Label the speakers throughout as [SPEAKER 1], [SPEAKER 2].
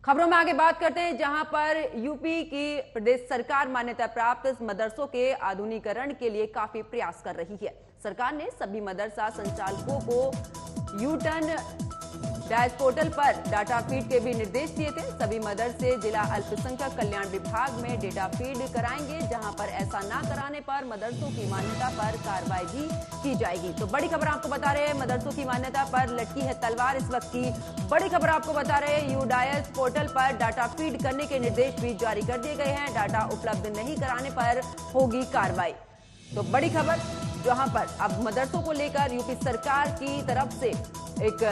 [SPEAKER 1] खबरों में आगे बात करते हैं, जहां पर यूपी की प्रदेश सरकार मान्यता प्राप्त मदरसों के आधुनिकीकरण के लिए काफी प्रयास कर रही है। सरकार ने सभी मदरसा संचालकों को यू टर्न डैश पोर्टल पर डाटा फीड के भी निर्देश दिए थे। सभी मदरसे जिला अल्पसंख्यक कल्याण विभाग में डेटा फीड कराएंगे, जहां पर ऐसा ना कराने पर मदरसों की मान्यता पर कार्रवाई भी की जाएगी। तो बड़ी खबर आपको बता रहे हैं, मदरसों की मान्यता पर लटकी है तलवार। इस वक्त की बड़ी खबर आपको बता रहे हैं, यूडायस पोर्टल पर डाटा फीड करने के निर्देश भी जारी कर दिए गए हैं। डाटा उपलब्ध नहीं कराने पर होगी कार्रवाई। तो बड़ी खबर, जहां पर अब मदरसों को लेकर यूपी सरकार की तरफ से एक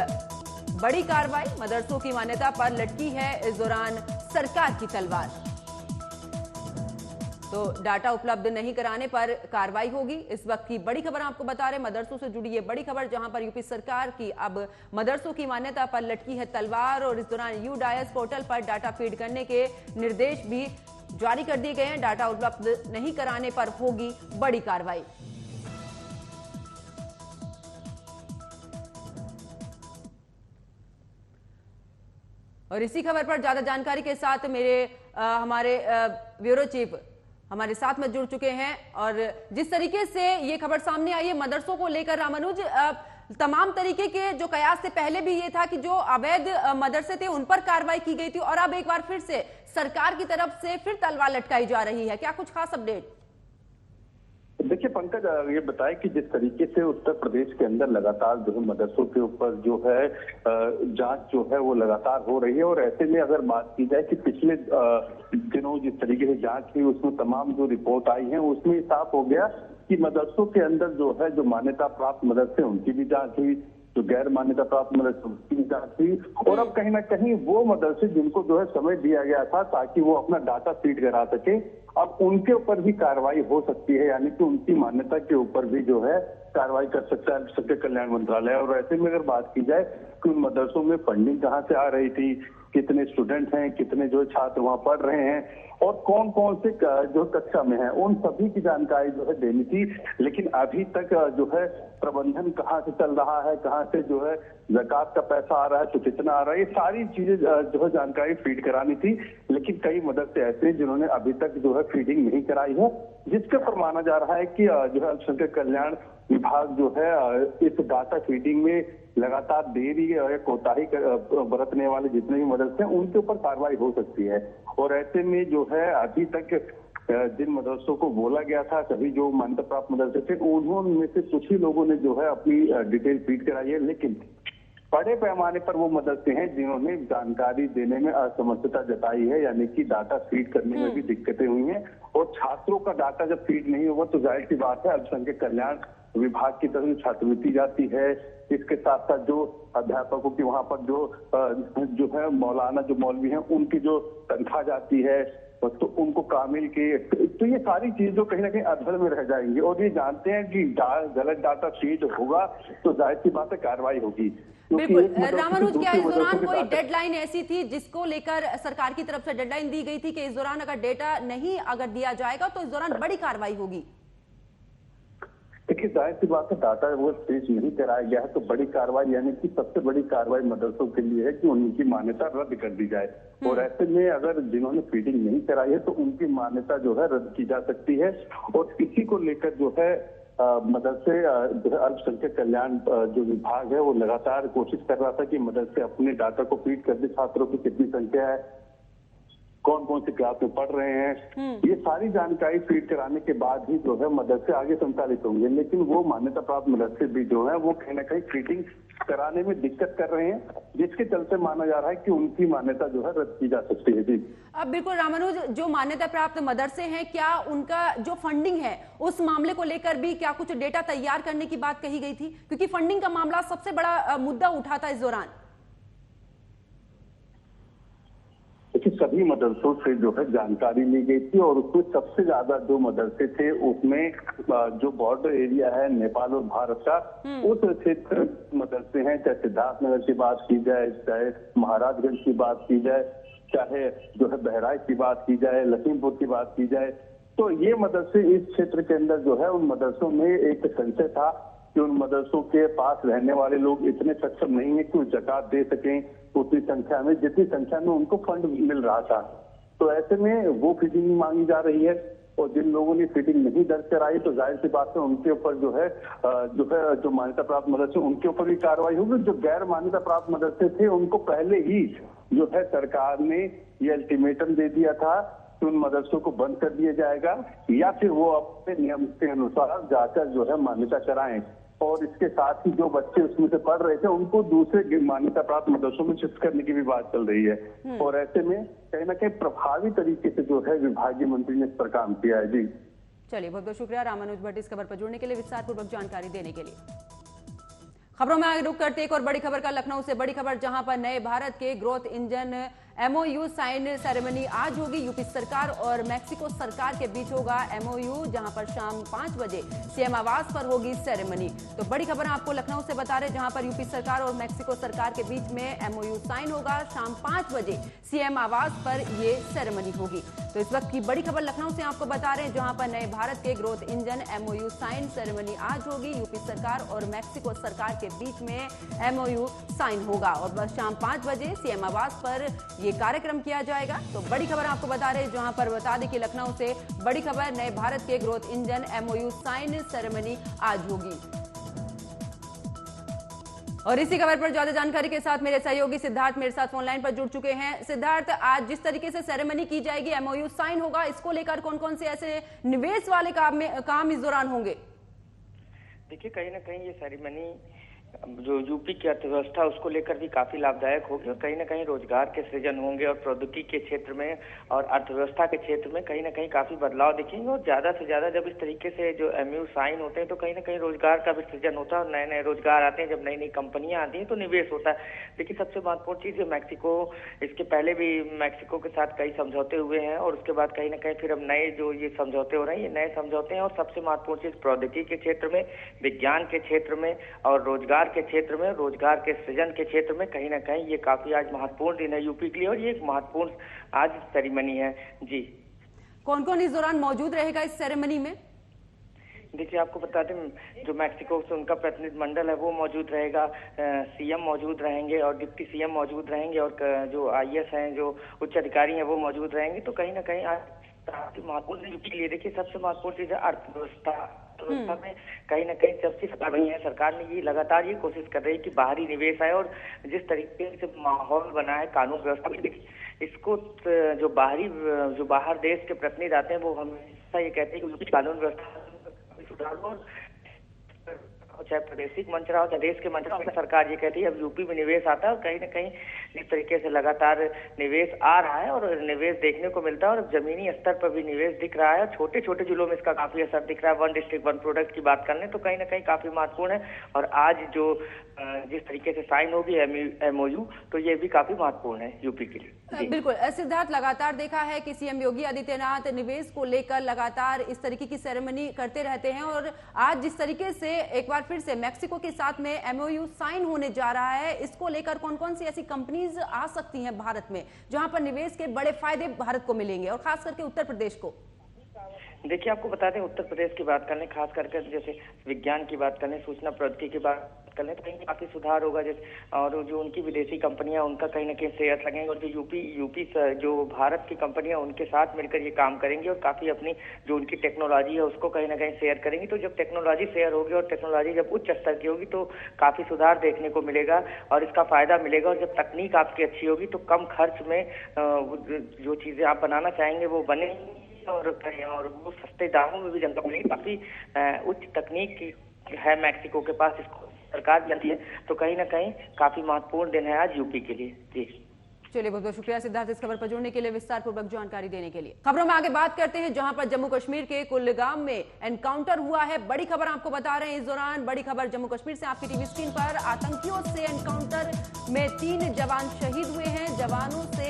[SPEAKER 1] बड़ी कार्रवाई, मदरसों की मान्यता पर लटकी है इस दौरान सरकार की तलवार। तो डाटा उपलब्ध नहीं कराने पर कार्रवाई होगी। इस वक्त की बड़ी खबर आपको बता रहे, मदरसों से जुड़ी ये बड़ी खबर, जहां पर यूपी सरकार की अब मदरसों की मान्यता पर लटकी है तलवार और इस दौरान यूडायस पोर्टल पर डाटा फीड करने के निर्देश भी जारी कर दिए गए हैं। डाटा उपलब्ध नहीं कराने पर होगी बड़ी कार्रवाई। और इसी खबर पर ज्यादा जानकारी के साथ हमारे ब्यूरो चीफ हमारे साथ में जुड़ चुके हैं। और जिस तरीके से ये खबर सामने आई है मदरसों को लेकर, रामानुज, तमाम तरीके के जो कयास थे, पहले भी ये था कि जो अवैध मदरसे थे उन पर कार्रवाई की गई थी और अब एक बार फिर से सरकार की तरफ से फिर तलवार लटकाई जा रही है। क्या कुछ खास अपडेट?
[SPEAKER 2] देखिए पंकज, ये बताए कि जिस तरीके से उत्तर प्रदेश के अंदर लगातार जो है मदरसों के ऊपर जो है जांच जो है वो लगातार हो रही है, और ऐसे में अगर बात की जाए कि पिछले दिनों जिस तरीके से जांच हुई उसमें तमाम जो रिपोर्ट आई है उसमें साफ हो गया कि मदरसों के अंदर जो है जो मान्यता प्राप्त मदरसे उनकी भी जांच हुई, जो गैर मान्यता प्राप्त मदरसे उनकी भी जांच हुई, और अब कहीं ना कहीं वो मदरसे जिनको जो है समय दिया गया था ताकि वो अपना डाटा फीड करा सके, अब उनके ऊपर भी कार्रवाई हो सकती है, यानी कि उनकी मान्यता के ऊपर भी जो है कार्रवाई कर सकता है अल्पसंख्यक कल्याण मंत्रालय। और ऐसे में अगर बात की जाए कि उन मदरसों में फंडिंग कहाँ से आ रही थी, कितने स्टूडेंट हैं, कितने जो छात्र वहां पढ़ रहे हैं और कौन कौन से जो कक्षा में है, उन सभी की जानकारी जो है देनी थी। लेकिन अभी तक जो है प्रबंधन कहाँ से चल रहा है, कहाँ से जो है ज़कात का पैसा आ रहा है, तो कितना आ रहा है, ये सारी चीजें जो है जानकारी फीड करानी थी। लेकिन कई मदरसे ऐसे हैं जिन्होंने अभी तक जो है फीडिंग नहीं कराई है, जिसके पर माना जा रहा है कि जो है अल्पसंख्यक कल्याण विभाग जो है इस डाटा फीडिंग में लगातार देरी या कोताही बरतने वाले जितने भी मदरसे हैं उनके ऊपर कार्रवाई हो सकती है। और ऐसे में जो है अभी तक जिन मदरसों को बोला गया था, सभी जो मान्यता प्राप्त मदरसे थे उन्होंने से कुछ ही लोगों ने जो है अपनी डिटेल फीड कराई है, लेकिन बड़े पैमाने पर वो मदरसे हैं जिन्होंने जानकारी देने में असमर्थता जताई है, यानी कि डाटा फीड करने में भी दिक्कतें हुई हैं। और छात्रों का डाटा जब फीड नहीं होगा तो जाहिर सी बात है अल्पसंख्यक कल्याण विभाग की तरफ से छात्रवृत्ति जाती है, इसके साथ साथ जो अध्यापकों की वहां पर जो है मौलाना जो मौलवी हैं उनकी जो तनख्वाह जाती है, तो उनको कामिल के, तो ये सारी चीजें कहीं ना कहीं अधर में रह जाएंगी। और ये जानते हैं कि गलत डाटा फीड होगा तो जाहिर सी बात है कार्रवाई होगी।
[SPEAKER 1] बिल्कुल रामानुज, क्या इस दौरान कोई डेडलाइन ऐसी थी जिसको लेकर सरकार की तरफ से डेडलाइन दी गई थी कि इस दौरान अगर डेटा नहीं अगर दिया जाएगा तो इस दौरान बड़ी कार्रवाई होगी?
[SPEAKER 2] देखिए जाहिर सी बात है, डाटा वो पेश नहीं कराया गया है तो बड़ी कार्रवाई, यानी कि सबसे बड़ी कार्रवाई मदरसों के लिए है कि उनकी मान्यता रद्द कर दी जाए। और ऐसे में अगर जिन्होंने फीडिंग नहीं कराई है तो उनकी मान्यता जो है रद्द की जा सकती है। और इसी को लेकर जो है मदरसे जो है अल्पसंख्यक कल्याण जो विभाग है वो लगातार कोशिश कर रहा था कि मदरसे अपने डाटा को फीड कर दे, छात्रों की कितनी संख्या है, कौन कौन सी क्लास में पढ़ रहे हैं, ये सारी जानकारी फीड कराने के बाद ही जो है मदरसे आगे संचालित होंगे। लेकिन वो मान्यता प्राप्त मदरसे भी जो है वो कहीं ना कहीं फीडिंग कराने में दिक्कत कर रहे हैं, जिसके चलते माना जा रहा है कि उनकी मान्यता जो है रद्द की जा सकती है। जी
[SPEAKER 1] अब बिल्कुल रामानुज, जो मान्यता प्राप्त मदरसे हैं, क्या उनका जो फंडिंग है उस मामले को लेकर भी क्या कुछ डेटा तैयार करने की बात कही गई थी? क्योंकि फंडिंग का मामला सबसे बड़ा मुद्दा उठा था इस दौरान।
[SPEAKER 2] सभी मदरसों से जो है जानकारी ली गई थी और उसमें सबसे ज्यादा जो मदरसे थे उसमें जो बॉर्डर एरिया है नेपाल और भारत का, उस क्षेत्र मदरसे हैं, चाहे सिद्धार्थनगर की बात की जाए, चाहे महाराजगंज की बात की जाए, चाहे जो है बहराइच की बात की जाए, लखीमपुर की बात की जाए, तो ये मदरसे इस क्षेत्र के अंदर जो है उन मदरसों में एक संशय था कि उन मदरसों के पास रहने वाले लोग इतने सक्षम नहीं है कि वो ज़कात दे सकें उतनी संख्या में, जितनी संख्या में उनको फंड मिल रहा था। तो ऐसे में वो फीडिंग मांगी जा रही है, और जिन लोगों ने फीडिंग नहीं दर्ज कराई तो जाहिर सी बात है उनके ऊपर जो मान्यता प्राप्त मदरसे उनके ऊपर भी कार्रवाई होगी। जो गैर मान्यता प्राप्त मदरसे थे उनको पहले ही जो है सरकार ने ये अल्टीमेटम दे दिया था कि उन मदरसों को बंद कर दिया जाएगा, या फिर वो अपने नियम के अनुसार जाकर जो है मान्यता कराएं। और इसके साथ ही जो बच्चे उसमें से पढ़ रहे थे उनको दूसरे मान्यता प्राप्त मदरसों में शिफ्ट करने की भी बात चल रही है। और ऐसे में कहीं ना कहीं प्रभावी तरीके से जो है विभागीय मंत्री ने इस पर काम किया है। जी
[SPEAKER 1] चलिए, बहुत बहुत शुक्रिया रामानुज भट्ट इस खबर पर जुड़ने के लिए, विस्तार पूर्वक जानकारी देने के लिए। खबरों में आगे रुक करते एक और बड़ी खबर का लखनऊ से बड़ी खबर, जहां पर नए भारत के growth engine MOU sign ceremony आज होगी। यूपी सरकार और मैक्सिको सरकार के बीच होगा MOU, जहां पर शाम 5 बजे CM आवास पर होगी सेरेमनी। तो बड़ी खबर आपको लखनऊ से बता रहे, जहां पर यूपी सरकार और मैक्सिको सरकार के बीच में MOU साइन होगा। शाम 5 बजे CM आवास पर ये सेरेमनी होगी। तो इस वक्त की बड़ी खबर लखनऊ से आपको बता रहे हैं, जहां पर नए भारत के growth engine MOU sign ceremony आज होगी। यूपी सरकार और मैक्सिको सरकार के बीच में MOU साइन होगा और बस शाम 5 बजे CM आवास पर ये कार्यक्रम किया जाएगा। तो बड़ी खबर आपको बता रहे हैं, जहां पर बता दें कि लखनऊ से बड़ी खबर, नए भारत के growth engine MOU sign ceremony आज होगी। और इसी खबर पर ज्यादा जानकारी के साथ मेरे सहयोगी सिद्धार्थ मेरे साथ फोन लाइन पर जुड़ चुके हैं। सिद्धार्थ, आज जिस तरीके से सेरेमनी की जाएगी, MOU साइन होगा, इसको लेकर कौन कौन से ऐसे निवेश वाले काम इस दौरान होंगे?
[SPEAKER 3] देखिए, कहीं ना कहीं ये सेरेमनी जो यूपी की अर्थव्यवस्था उसको लेकर भी काफी लाभदायक होगी और कहीं ना कहीं रोजगार के सृजन होंगे और प्रौद्योगिकी के क्षेत्र में और अर्थव्यवस्था के क्षेत्र में कहीं ना कहीं काफी बदलाव दिखेंगे। और ज्यादा से ज्यादा जब इस तरीके से जो MOU साइन होते हैं तो कहीं ना कहीं रोजगार का भी सृजन होता है और नए नए रोजगार आते हैं। जब नई नई कंपनियां आती हैं तो निवेश होता है। लेकिन सबसे महत्वपूर्ण चीज मैक्सिको, इसके पहले भी मैक्सिको के साथ कई समझौते हुए हैं और उसके बाद कहीं ना कहीं फिर अब नए जो ये समझौते हो रहे हैं, ये नए समझौते हैं। और सबसे महत्वपूर्ण चीज प्रौद्योगिकी के क्षेत्र में, विज्ञान के क्षेत्र में और रोजगार के क्षेत्र में, रोजगार के सृजन के क्षेत्र में कहीं ना कहीं ये काफी आज महत्वपूर्ण दिन है यूपी के लिए और ये एक महत्वपूर्ण आज सेरेमनी है। जी,
[SPEAKER 1] कौन कौन इस दौरान मौजूद रहेगा इस सेरेमनी में?
[SPEAKER 3] देखिए, आपको बता दें, जो मैक्सिको से उनका प्रतिनिधिमंडल है वो मौजूद रहेगा, CM मौजूद रहेंगे और डिप्टी CM मौजूद रहेंगे और जो IS हैं, जो उच्च अधिकारी हैं वो मौजूद रहेंगे। तो कहीं ना कहीं आज महत्वपूर्ण यूपी के लिए देखिए सबसे महत्वपूर्ण चीज है अर्थव्यवस्था में कहीं ना कहीं सबसे कर रही है सरकार ने ये लगातार ये कोशिश कर रही है कि बाहरी निवेश आए और जिस तरीके से माहौल बना है कानून व्यवस्था में, इसको जो बाहर देश के प्रतिनिधि आते हैं वो हमेशा ये कहते हैं कि कानून व्यवस्था सुधार हो, चाहे प्रादेशिक मंच रहा हो चाहे देश के मंच रहा हो, सरकार ये कहती है अब यूपी में निवेश आता है और कहीं ना कहीं जिस तरीके से लगातार निवेश आ रहा है और निवेश देखने को मिलता है और जमीनी स्तर पर भी निवेश दिख रहा है। छोटे छोटे जिलों में इसका काफी असर दिख रहा है। 1 डिस्ट्रिक्ट 1 प्रोडक्ट की बात कर लें तो कहीं ना कहीं काफी महत्वपूर्ण है। और आज जो जिस तरीके से साइन होगी MOU, तो ये भी काफी महत्वपूर्ण है यूपी के लिए।
[SPEAKER 1] बिल्कुल सिद्धार्थ, लगातार देखा है कि CM योगी आदित्यनाथ निवेश को लेकर लगातार इस तरीके की सेरेमनी करते रहते हैं और आज जिस तरीके से एक बार फिर से मैक्सिको के साथ में MOU साइन होने जा रहा है, इसको लेकर कौन कौन सी ऐसी कंपनीज आ सकती हैं भारत में जहां पर निवेश के बड़े फायदे भारत को मिलेंगे और खास करके उत्तर प्रदेश को?
[SPEAKER 3] देखिए, आपको बता दें, उत्तर प्रदेश की बात करें, खास करके जैसे विज्ञान की बात करें, सूचना प्रौद्योगिकी की बात करें तो कहीं काफी सुधार होगा। जैसे और जो उनकी विदेशी कंपनियां उनका कहीं ना कहीं शेयर लगेंगे और जो यूपी जो भारत की कंपनियां उनके साथ मिलकर ये काम करेंगी और काफी अपनी जो उनकी टेक्नोलॉजी है उसको कहीं ना कहीं शेयर करेंगी। तो जब टेक्नोलॉजी शेयर होगी और टेक्नोलॉजी जब उच्च स्तर की होगी तो काफी सुधार देखने को मिलेगा और इसका फायदा मिलेगा। और जब तकनीक आपकी अच्छी होगी तो कम खर्च में जो चीजें आप बनाना चाहेंगे वो बनेंगी और वो सस्ते दामों में भी जनता को मिलेगी। काफी उच्च तकनीक है मैक्सिको के पास, इसको सरकार जानती है। तो कहीं ना कहीं काफी महत्वपूर्ण दिन है आज यूपी के लिए। जी
[SPEAKER 1] चलिए, बहुत बहुत शुक्रिया सिद्धार्थ इस खबर पर जुड़ने के लिए, विस्तार पूर्वक जानकारी देने के लिए। खबरों में आगे बात करते हैं, जहां पर जम्मू कश्मीर के कुलगाम में एनकाउंटर हुआ है। बड़ी खबर आपको बता रहे हैं इस दौरान, बड़ी खबर जम्मू कश्मीर से आपकी टीवी स्क्रीन पर। आतंकियों से एनकाउंटर में 3 जवान शहीद हुए हैं। जवानों से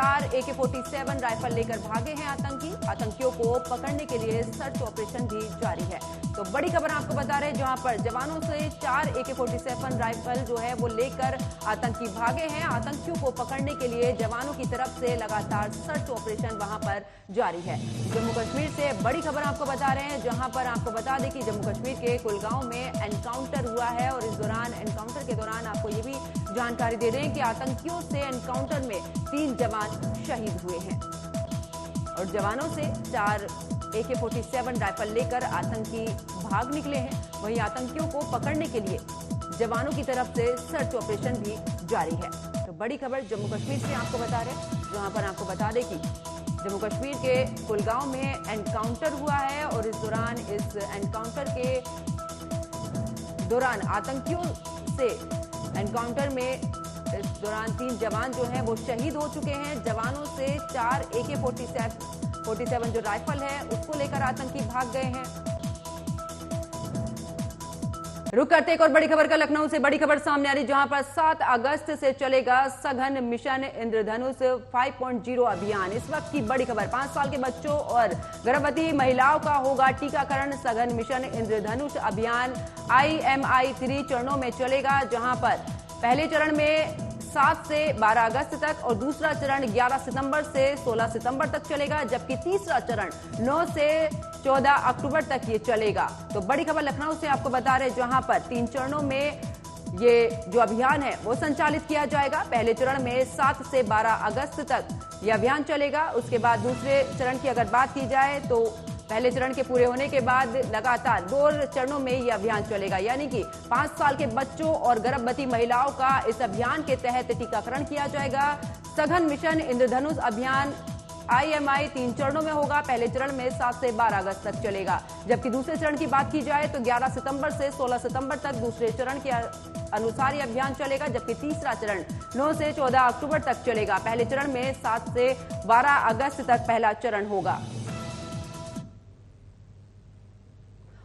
[SPEAKER 1] 4 AK-47 राइफल लेकर भागे हैं आतंकी। आतंकियों को पकड़ने के लिए सर्च ऑपरेशन भी जारी है। तो बड़ी खबर आपको बता रहे हैं, जहां पर जवानों से 4 AK-47 राइफल जो है वो लेकर आतंकी भागे हैं। आतंकियों को पकड़ने के लिए जवानों की तरफ से लगातार सर्च ऑपरेशन वहां पर जारी है। जम्मू कश्मीर से बड़ी खबर आपको बता रहे हैं, जहां पर आपको बता दें कि जम्मू कश्मीर के कुलगांव में एनकाउंटर हुआ है और इस दौरान एनकाउंटर के दौरान आपको ये भी जानकारी दे रहे हैं कि आतंकियों से एनकाउंटर में 3 जवान शहीद हुए हैं और जवानों से 4 AK-47 राइफल लेकर आतंकी भाग निकले हैं। वहीं आतंकियों को पकड़ने के लिए जवानों की तरफ से सर्च ऑपरेशन भी जारी है। तो बड़ी खबर जम्मू कश्मीर से आपको बता रहे हैं, जहां पर आपको बता दें कि जम्मू कश्मीर के कुलगांव में एनकाउंटर हुआ है और इस दौरान इस एनकाउंटर के दौरान आतंकियों से एनकाउंटर में इस दौरान 3 जवान जो हैं वो शहीद हो चुके हैं। जवानों से 4 AK-47 जो राइफल है उसको लेकर आतंकी भाग गए हैं। रुक करते एक और बड़ी खबर का लखनऊ से बड़ी खबर सामने आ रही, जहां पर 7 अगस्त से चलेगा सघन मिशन इंद्रधनुष 5.0 अभियान। इस वक्त की बड़ी खबर, 5 साल के बच्चों और गर्भवती महिलाओं का होगा टीकाकरण। सघन मिशन इंद्रधनुष अभियान IMI 3 चरणों में चलेगा, जहां पर पहले चरण में 7 से 12 अगस्त तक और दूसरा चरण 11 सितंबर से 16 सितंबर तक चलेगा, जबकि तीसरा चरण 9 से 14 अक्टूबर तक ये चलेगा। तो बड़ी खबर लखनऊ से आपको बता रहे हैं, जहां पर 3 चरणों में ये जो अभियान है वो संचालित किया जाएगा। पहले चरण में 7 से 12 अगस्त तक ये अभियान चलेगा। उसके बाद दूसरे चरण की अगर बात की जाए तो पहले चरण के पूरे होने के बाद लगातार 2 चरणों में यह अभियान चलेगा, यानी कि 5 साल के बच्चों और गर्भवती महिलाओं का इस अभियान के तहत टीकाकरण किया जाएगा। सघन मिशन इंद्रधनुष अभियान IMI 3 चरणों में होगा। पहले चरण में 7 से 12 अगस्त तक चलेगा, जबकि दूसरे चरण की बात की जाए तो 11 सितंबर से 16 सितंबर तक दूसरे चरण के अनुसार यह अभियान चलेगा, जबकि तीसरा चरण 9 से 14 अक्टूबर तक चलेगा। पहले चरण में 7 से 12 अगस्त तक पहला चरण होगा।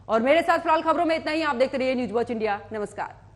[SPEAKER 1] और मेरे साथ फिलहाल खबरों में इतना ही। आप देखते रहिए न्यूज वॉच इंडिया। नमस्कार।